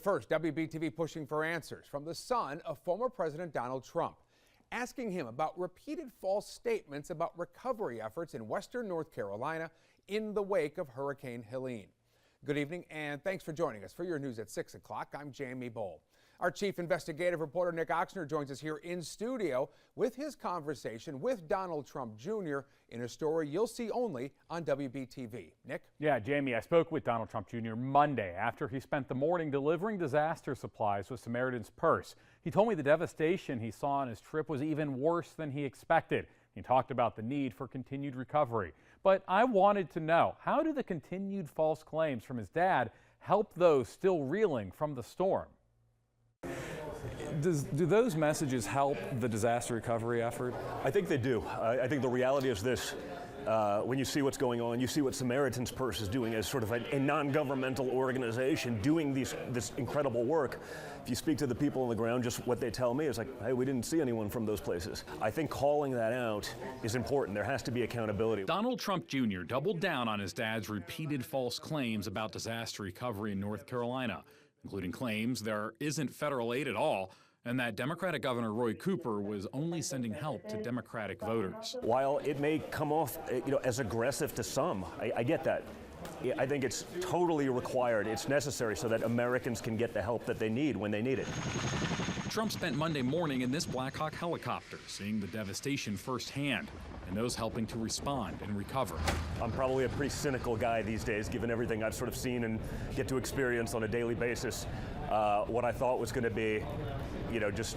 First, WBTV pushing for answers from the son of former President Donald Trump, asking him about repeated false statements about recovery efforts in western North Carolina in the wake of Hurricane Helene. Good evening and thanks for joining us for your news at 6 o'clock. I'm Jamie Bowl. Our chief investigative reporter Nick Oxner joins us here in studio with his conversation with Donald Trump Jr. in a story you'll see only on WBTV. Nick? Yeah, Jamie, I spoke with Donald Trump Jr. Monday after he spent the morning delivering disaster supplies with Samaritan's Purse. He told me the devastation he saw on his trip was even worse than he expected. He talked about the need for continued recovery. But I wanted to know, how do the continued false claims from his dad help those still reeling from the storm? Do those messages help the disaster recovery effort? I think they do. I think the reality is this. When you see what's going on, you see what Samaritan's Purse is doing as sort of a non-governmental organization doing this incredible work. If you speak to the people on the ground, just what they tell me is like, hey, we didn't see anyone from those places. I think calling that out is important. There has to be accountability. Donald Trump Jr. doubled down on his dad's repeated false claims about disaster recovery in North Carolina, including claims there isn't federal aid at all, and that Democratic Governor Roy Cooper was only sending help to Democratic voters. While it may come off, as aggressive to some, I get that. I think it's totally required. It's necessary so that Americans can get the help that they need when they need it. Trump spent Monday morning in this Black Hawk helicopter, seeing the devastation firsthand and those helping to respond and recover. I'm probably a pretty cynical guy these days, given everything I've sort of seen and get to experience on a daily basis. What I thought was going to be, just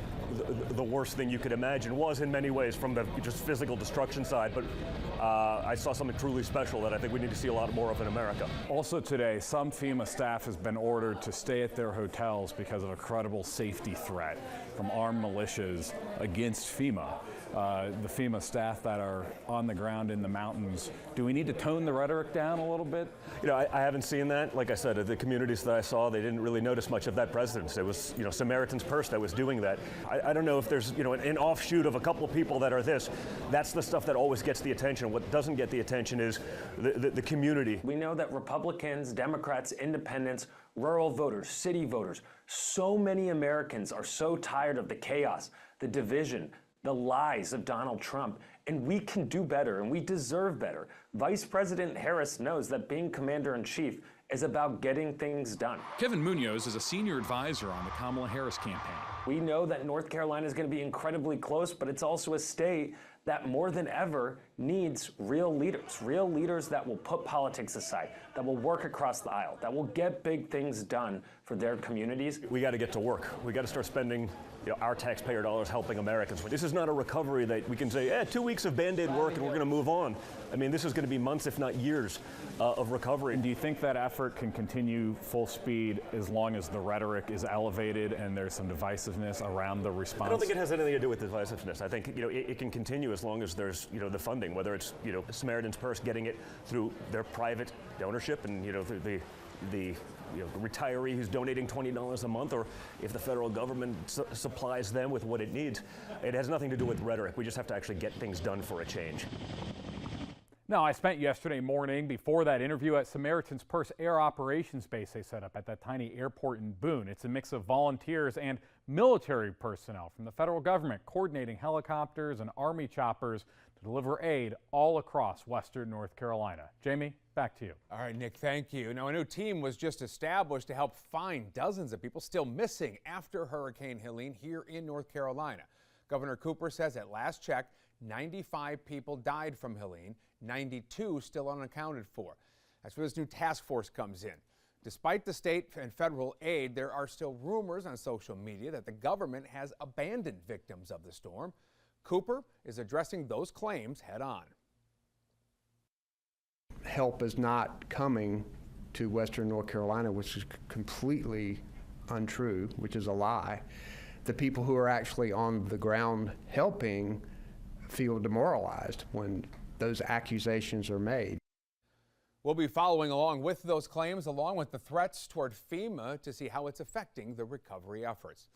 the worst thing you could imagine was in many ways from the just physical destruction side, but I saw something truly special that I think we need to see a lot more of in America. Also today, some FEMA staff has been ordered to stay at their hotels because of a credible safety threat from armed militias against FEMA. The FEMA staff that are on the ground in the mountains. Do we need to tone the rhetoric down a little bit? I haven't seen that. Like I said, the communities that I saw, they didn't really notice much of that presence. It was, Samaritan's Purse that was doing that. I don't know if there's, an offshoot of a couple of people that are this. That's the stuff that always gets the attention. What doesn't get the attention is the community. We know that Republicans, Democrats, independents, rural voters, city voters, so many Americans are so tired of the chaos, the division, the lies of Donald Trump, and we can do better, and we deserve better. Vice President Harris knows that being commander-in-chief is about getting things done. Kevin Munoz is a senior advisor on the Kamala Harris campaign. We know that North Carolina is going to be incredibly close, but it's also a state that more than ever needs real leaders that will put politics aside, that will work across the aisle, that will get big things done for their communities. We got to get to work. We got to start spending our taxpayer dollars helping Americans. This is not a recovery that we can say, 2 weeks of Band-Aid work and we're going to move on. I mean, this is going to be months, if not years, of recovery. And do you think that effort can continue full speed as long as the rhetoric is elevated and there's some divisiveness around the response? I don't think it has anything to do with divisiveness. I think it can continue as long as there's the funding, whether it's Samaritan's Purse getting it through their private donorship and the retiree who's donating $20 a month, or if the federal government supplies them with what it needs. It has nothing to do with rhetoric. We just have to actually get things done for a change. Now, I spent yesterday morning before that interview at Samaritan's Purse Air Operations Base they set up at that tiny airport in Boone. It's a mix of volunteers and military personnel from the federal government coordinating helicopters and Army choppers to deliver aid all across western North Carolina. Jamie, back to you. All right, Nick, thank you. Now, a new team was just established to help find dozens of people still missing after Hurricane Helene here in North Carolina. Governor Cooper says at last check, 95 people died from Helene, 92 still unaccounted for. That's where this new task force comes in. Despite the state and federal aid, there are still rumors on social media that the government has abandoned victims of the storm. Cooper is addressing those claims head on. Help is not coming to western North Carolina, which is completely untrue, which is a lie. The people who are actually on the ground helping feel demoralized when those accusations are made. We'll be following along with those claims, along with the threats toward FEMA, to see how it's affecting the recovery efforts.